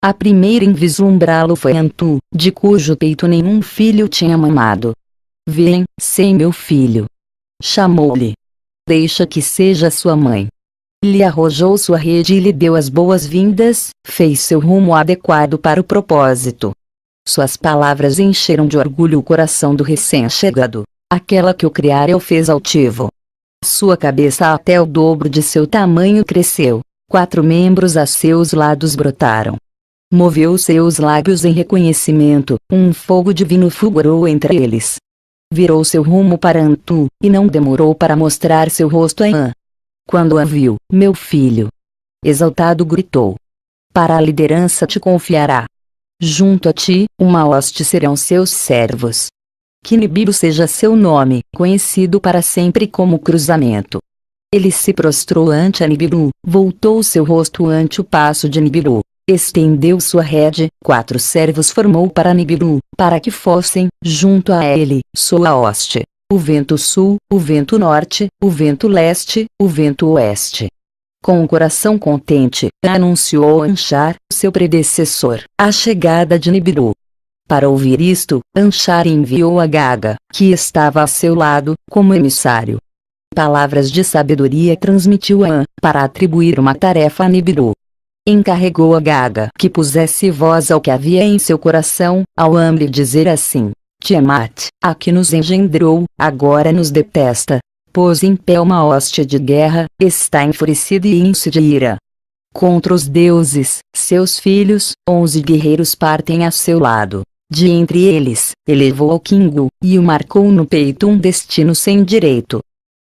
A primeira em vislumbrá-lo foi Antu, de cujo peito nenhum filho tinha mamado. Vem, sei meu filho. Chamou-lhe. Deixa que seja sua mãe. Lhe arrojou sua rede e lhe deu as boas-vindas, fez seu rumo adequado para o propósito. Suas palavras encheram de orgulho o coração do recém-chegado. Aquela que o criara o fez altivo. Sua cabeça até o dobro de seu tamanho cresceu, 4 membros a seus lados brotaram. Moveu seus lábios em reconhecimento, um fogo divino fulgurou entre eles. Virou seu rumo para Antu, e não demorou para mostrar seu rosto a An. Quando a viu, meu filho, exaltado gritou. Para a liderança te confiará. Junto a ti, uma hoste serão seus servos. Que Nibiru seja seu nome, conhecido para sempre como cruzamento. Ele se prostrou ante a Nibiru, voltou seu rosto ante o passo de Nibiru, estendeu sua rede, 4 servos formou para Nibiru, para que fossem, junto a ele, sua hoste. O vento sul, o vento norte, o vento leste, o vento oeste. Com o coração contente, anunciou Anshar, seu predecessor, a chegada de Nibiru. Para ouvir isto, Anshar enviou a Gaga, que estava a seu lado, como emissário. Palavras de sabedoria transmitiu a An, para atribuir uma tarefa a Nibiru. Encarregou a Gaga que pusesse voz ao que havia em seu coração, ao Amri dizer assim: Tiamat, a que nos engendrou, agora nos detesta. Pôs em pé uma hóstia de guerra, está enfurecida e índice de ira. Contra os deuses, seus filhos, 11 guerreiros partem a seu lado. De entre eles, elevou ao Kingu, e o marcou no peito um destino sem direito.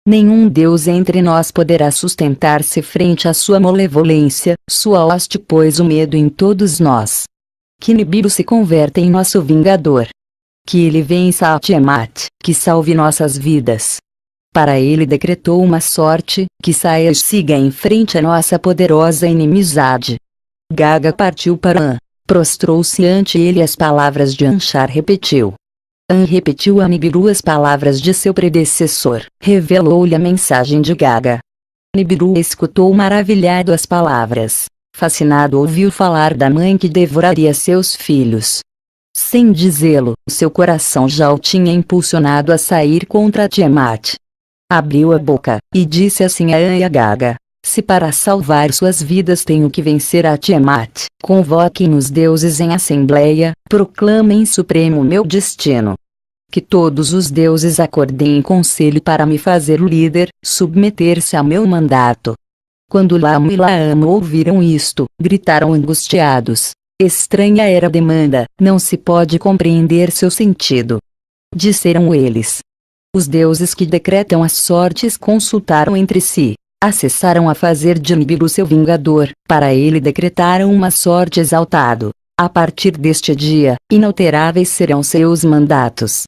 Nenhum deus entre nós poderá sustentar-se frente à sua malevolência, sua hoste pôs o medo em todos nós. Que Nibiru se converta em nosso vingador. Que ele vença a Tiamat, que salve nossas vidas. Para ele decretou uma sorte, que saia e siga em frente a nossa poderosa inimizade. Gaga partiu para An, prostrou-se ante ele e as palavras de Anshar repetiu. An repetiu a Nibiru as palavras de seu predecessor, revelou-lhe a mensagem de Gaga. Nibiru escutou maravilhado as palavras, fascinado ouviu falar da mãe que devoraria seus filhos. Sem dizê-lo, seu coração já o tinha impulsionado a sair contra Tiamat. Abriu a boca, e disse assim a An e a Gaga: se para salvar suas vidas tenho que vencer a Tiamat, convoquem os deuses em assembleia, proclamem supremo meu destino. Que todos os deuses acordem em conselho para me fazer líder, submeter-se a meu mandato. Quando Lamo e Laamo ouviram isto, gritaram angustiados. Estranha era a demanda, não se pode compreender seu sentido. Disseram eles. Os deuses que decretam as sortes consultaram entre si. Acessaram a fazer de Nibiru seu vingador, para ele decretaram uma sorte exaltado. A partir deste dia, inalteráveis serão seus mandatos.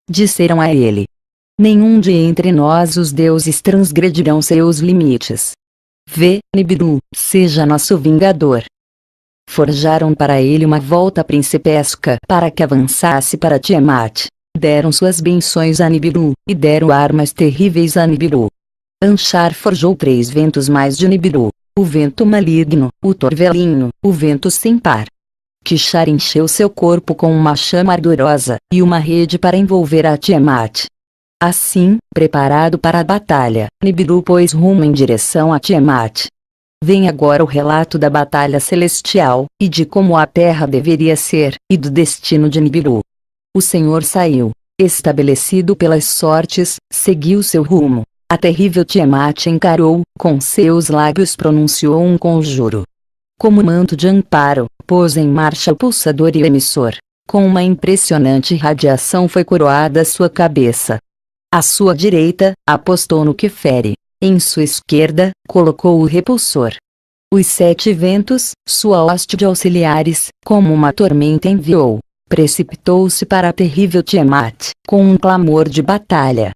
Disseram a ele. Nenhum de entre nós os deuses transgredirão seus limites. Vê, Nibiru, seja nosso vingador. Forjaram para ele uma volta principesca para que avançasse para Tiamat. Deram suas benções a Nibiru, e deram armas terríveis a Nibiru. Anshar forjou 3 ventos mais de Nibiru: o vento maligno, o torvelinho, o vento sem par. Kishar encheu seu corpo com uma chama ardorosa, e uma rede para envolver a Tiamat. Assim, preparado para a batalha, Nibiru pôs rumo em direção a Tiamat. Vem agora o relato da batalha celestial, e de como a terra deveria ser, e do destino de Nibiru. O Senhor saiu, estabelecido pelas sortes, seguiu seu rumo. A terrível Tiamat encarou, com seus lábios pronunciou um conjuro. Como manto de amparo, pôs em marcha o pulsador e o emissor. Com uma impressionante radiação foi coroada sua cabeça. À sua direita, apostou no que fere. Em sua esquerda, colocou o repulsor. Os 7 ventos, sua hoste de auxiliares, como uma tormenta enviou. Precipitou-se para a terrível Tiamat, com um clamor de batalha.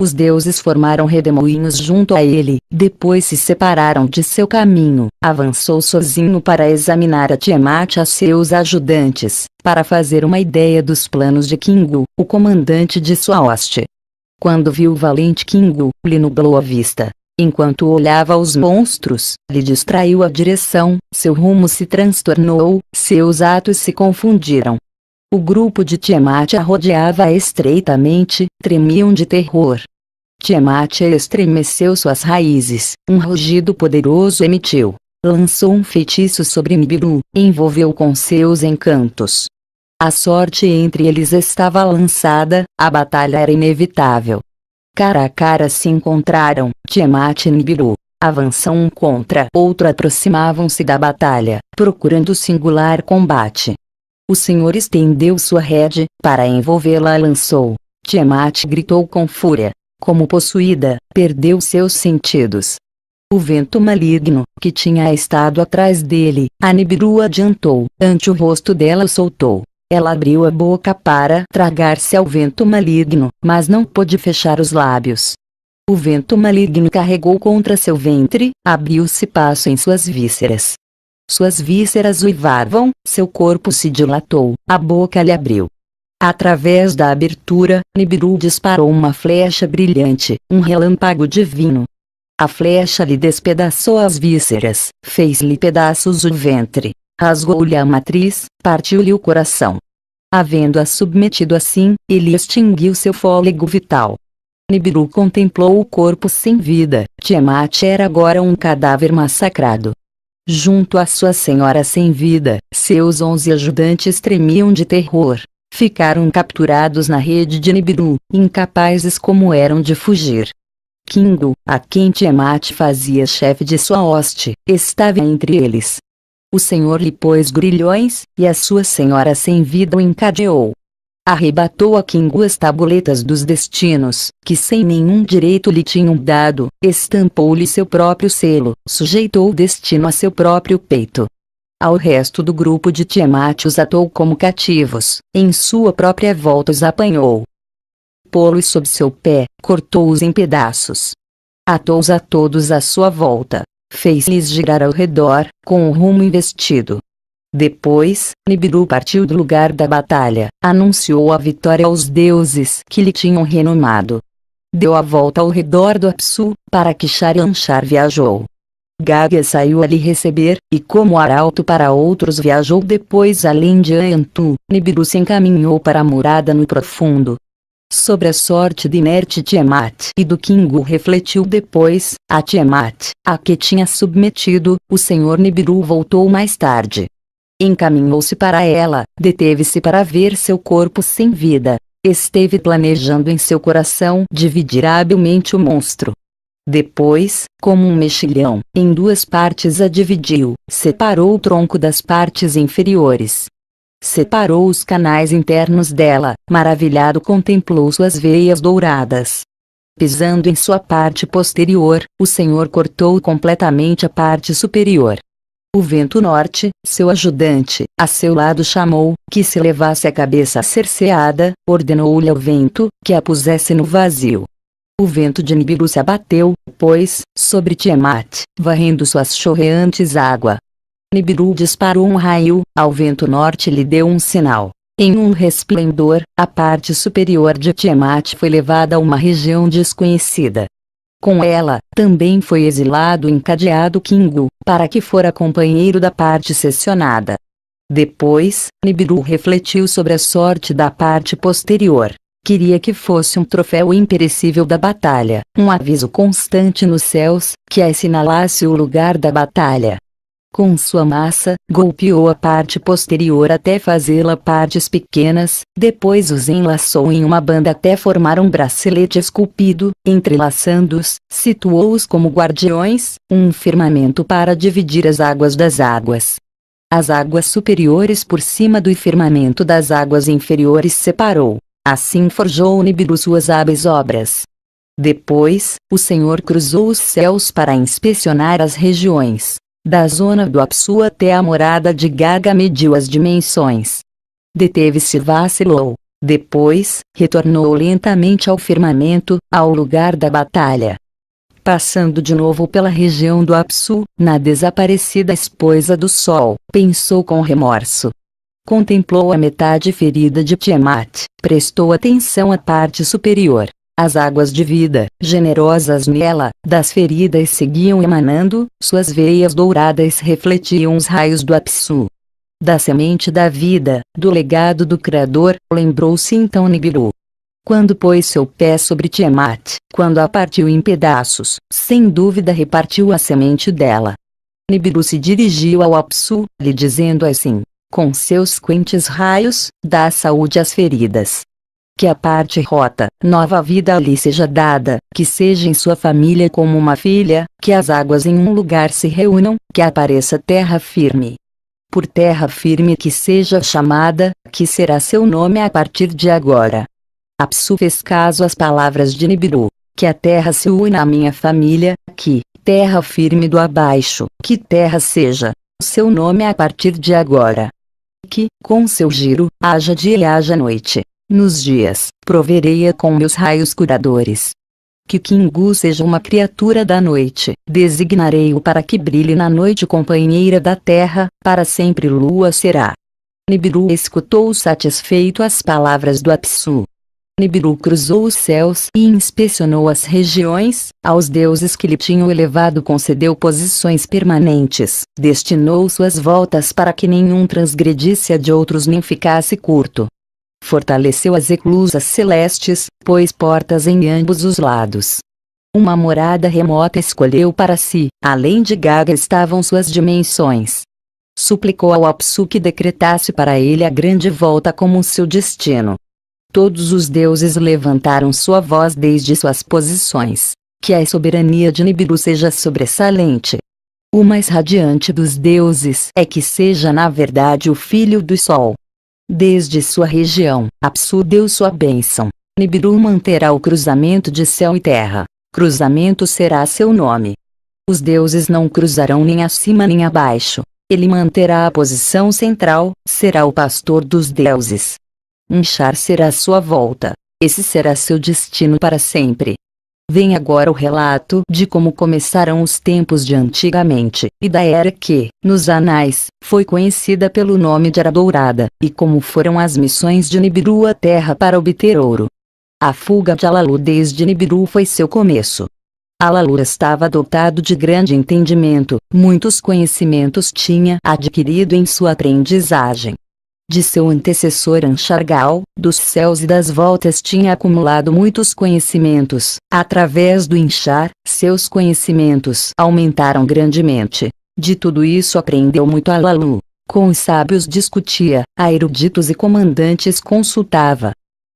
Os deuses formaram redemoinhos junto a ele, depois se separaram de seu caminho. Avançou sozinho para examinar a Tiamat e a seus ajudantes, para fazer uma ideia dos planos de Kingu, o comandante de sua hoste. Quando viu o valente Kingu, lhe nublou a vista. Enquanto olhava os monstros, lhe distraiu a direção, seu rumo se transtornou, seus atos se confundiram. O grupo de Tiamat a rodeava estreitamente, tremiam de terror. Tiamat estremeceu suas raízes, um rugido poderoso emitiu. Lançou um feitiço sobre Nibiru, envolveu com seus encantos. A sorte entre eles estava lançada, a batalha era inevitável. Cara a cara se encontraram, Tiamat e Nibiru. Avançam um contra outro, aproximavam-se da batalha, procurando singular combate. O senhor estendeu sua rede, para envolvê-la lançou. Tiamat gritou com fúria. Como possuída, perdeu seus sentidos. O vento maligno, que tinha estado atrás dele, a Nibiru adiantou, ante o rosto dela soltou. Ela abriu a boca para tragar-se ao vento maligno, mas não pôde fechar os lábios. O vento maligno carregou contra seu ventre, abriu-se passo em suas vísceras. Suas vísceras uivavam, seu corpo se dilatou, a boca lhe abriu. Através da abertura, Nibiru disparou uma flecha brilhante, um relâmpago divino. A flecha lhe despedaçou as vísceras, fez-lhe pedaços o ventre, rasgou-lhe a matriz, partiu-lhe o coração. Havendo-a submetido assim, ele extinguiu seu fôlego vital. Nibiru contemplou o corpo sem vida, Tiamat era agora um cadáver massacrado. Junto à sua senhora sem vida, seus 11 ajudantes tremiam de terror. Ficaram capturados na rede de Nibiru, incapazes como eram de fugir. Kingu, a quem Tiamat fazia chefe de sua hoste, estava entre eles. O senhor lhe pôs grilhões, e a sua senhora sem vida o encadeou. Arrebatou a Kingu as tabuletas dos destinos, que sem nenhum direito lhe tinham dado, estampou-lhe seu próprio selo, sujeitou o destino a seu próprio peito. Ao resto do grupo de Tiamat os atou como cativos, em sua própria volta os apanhou. Pô-los sob seu pé, cortou-os em pedaços. Atou-os a todos à sua volta, fez-lhes girar ao redor, com o rumo investido. Depois, Nibiru partiu do lugar da batalha, anunciou a vitória aos deuses que lhe tinham renomado. Deu a volta ao redor do Apsu, para que Sharanshar viajou. Gaga saiu a lhe receber, e como arauto para outros viajou depois além de Antu. Nibiru se encaminhou para a morada no profundo. Sobre a sorte de inerte Tiamat e do Kingu refletiu depois, a Tiamat, a que tinha submetido, o senhor Nibiru voltou mais tarde. Encaminhou-se para ela, deteve-se para ver seu corpo sem vida. Esteve planejando em seu coração dividir habilmente o monstro. Depois, como um mexilhão, em duas partes a dividiu, separou o tronco das partes inferiores. Separou os canais internos dela, maravilhado contemplou suas veias douradas. Pisando em sua parte posterior, o senhor cortou completamente a parte superior. O vento norte, seu ajudante, a seu lado chamou, que se levasse a cabeça cerceada, ordenou-lhe ao vento, que a pusesse no vazio. O vento de Nibiru se abateu, pois, sobre Tiamat, varrendo suas chorreantes água. Nibiru disparou um raio, ao vento norte lhe deu um sinal. Em um resplendor, a parte superior de Tiamat foi levada a uma região desconhecida. Com ela, também foi exilado e encadeado Kingu, para que fora companheiro da parte seccionada. Depois, Nibiru refletiu sobre a sorte da parte posterior. Queria que fosse um troféu imperecível da batalha, um aviso constante nos céus, que assinalasse o lugar da batalha. Com sua massa, golpeou a parte posterior até fazê-la partes pequenas, depois os enlaçou em uma banda até formar um bracelete esculpido, entrelaçando-os, situou-os como guardiões, um firmamento para dividir as águas das águas. As águas superiores por cima do firmamento das águas inferiores separou. Assim forjou Nibiru suas hábeis obras. Depois, o senhor cruzou os céus para inspecionar as regiões. Da zona do Apsu até a morada de Gaga mediu as dimensões. Deteve-se e vacilou. Depois, retornou lentamente ao firmamento, ao lugar da batalha. Passando de novo pela região do Apsu, na desaparecida esposa do sol, pensou com remorso. Contemplou a metade ferida de Tiamat, prestou atenção à parte superior. As águas de vida, generosas nela, das feridas seguiam emanando, suas veias douradas refletiam os raios do Apsu. Da semente da vida, do legado do Criador, lembrou-se então Nibiru. Quando pôs seu pé sobre Tiamat, quando a partiu em pedaços, sem dúvida repartiu a semente dela. Nibiru se dirigiu ao Apsu, lhe dizendo assim, com seus quentes raios, dá saúde às feridas. Que a parte rota, nova vida lhe seja dada, que seja em sua família como uma filha, que as águas em um lugar se reúnam, que apareça terra firme. Por terra firme que seja chamada, que será seu nome a partir de agora. Apsu fez caso às palavras de Nibiru, que a terra se una à minha família, que, terra firme do abaixo, que terra seja, seu nome a partir de agora. Que, com seu giro, haja dia e haja noite. Nos dias, proverei-a com meus raios curadores. Que Kingu seja uma criatura da noite, designarei-o para que brilhe na noite companheira da terra, para sempre lua será. Nibiru escutou satisfeito as palavras do Apsu. Nibiru cruzou os céus e inspecionou as regiões, aos deuses que lhe tinham elevado concedeu posições permanentes, destinou suas voltas para que nenhum transgredisse a de outros nem ficasse curto. Fortaleceu as eclusas celestes, pôs portas em ambos os lados. Uma morada remota escolheu para si, além de Gaga estavam suas dimensões. Suplicou ao Apsu que decretasse para ele a grande volta como seu destino. Todos os deuses levantaram sua voz desde suas posições. Que a soberania de Nibiru seja sobressalente. O mais radiante dos deuses é que seja na verdade o filho do sol. Desde sua região, Apsu deu sua bênção. Nibiru manterá o cruzamento de céu e terra. Cruzamento será seu nome. Os deuses não cruzarão nem acima nem abaixo. Ele manterá a posição central, será o pastor dos deuses. Inchar será sua volta. Esse será seu destino para sempre. Vem agora o relato de como começaram os tempos de antigamente, e da era que, nos anais, foi conhecida pelo nome de Era Dourada, e como foram as missões de Nibiru à Terra para obter ouro. A fuga de Alalu desde Nibiru foi seu começo. Alalu estava dotado de grande entendimento, muitos conhecimentos tinha adquirido em sua aprendizagem. De seu antecessor Anshargal, dos céus e das voltas tinha acumulado muitos conhecimentos. Através do Inchar, seus conhecimentos aumentaram grandemente. De tudo isso aprendeu muito Alalu. Com os sábios discutia, a eruditos e comandantes consultava.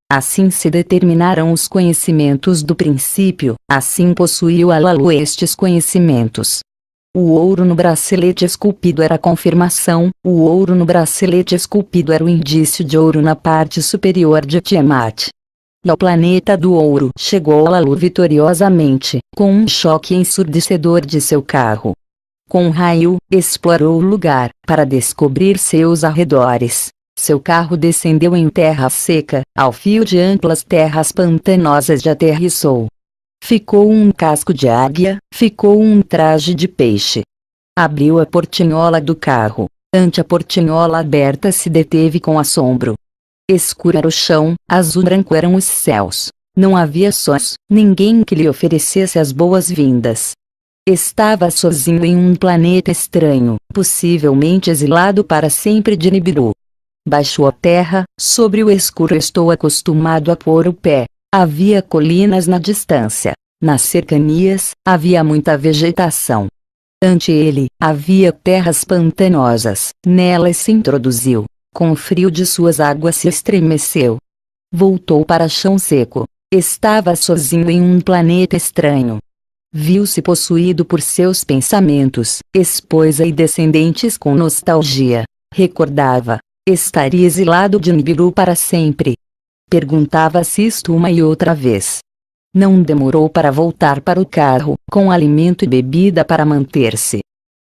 Assim se determinaram os conhecimentos do princípio, assim possuiu Alalu estes conhecimentos. O ouro no bracelete esculpido era a confirmação, o ouro no bracelete esculpido era o indício de ouro na parte superior de Tiamat. E ao planeta do ouro chegou Alalu vitoriosamente, com um choque ensurdecedor de seu carro. Com um raio, explorou o lugar, para descobrir seus arredores. Seu carro descendeu em terra seca, ao fio de amplas terras pantanosas e aterrissou. Ficou um casco de águia, ficou um traje de peixe. Abriu a portinhola do carro. Ante a portinhola aberta se deteve com assombro. Escuro era o chão, azul branco eram os céus. Não havia sons, ninguém que lhe oferecesse as boas-vindas. Estava sozinho em um planeta estranho, possivelmente exilado para sempre de Nibiru. Baixou a terra, sobre o escuro estou acostumado a pôr o pé. Havia colinas na distância. Nas cercanias, havia muita vegetação. Ante ele, havia terras pantanosas. Nelas se introduziu. Com o frio de suas águas se estremeceu. Voltou para chão seco. Estava sozinho em um planeta estranho. Viu-se possuído por seus pensamentos, esposa e descendentes com nostalgia. Recordava. Estaria exilado de Nibiru para sempre. Perguntava-se isto uma e outra vez. Não demorou para voltar para o carro, com alimento e bebida para manter-se.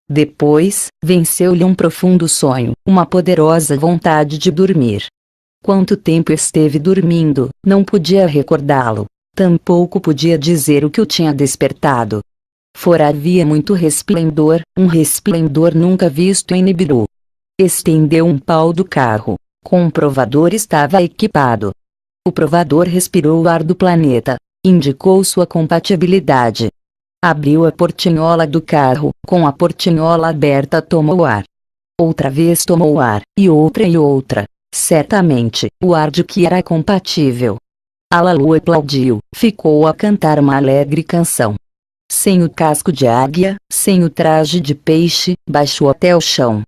Depois, venceu-lhe um profundo sonho, uma poderosa vontade de dormir. Quanto tempo esteve dormindo, não podia recordá-lo. Tampouco podia dizer o que o tinha despertado. Fora havia muito resplendor, um resplendor nunca visto em Nibiru. Estendeu um pau do carro. Com o provador estava equipado. O provador respirou o ar do planeta. Indicou sua compatibilidade. Abriu a portinhola do carro. Com a portinhola aberta tomou ar. Outra vez tomou ar, e outra. Certamente, o ar de que era compatível. Alalu aplaudiu, ficou a cantar uma alegre canção. Sem o casco de águia, sem o traje de peixe, baixou até o chão.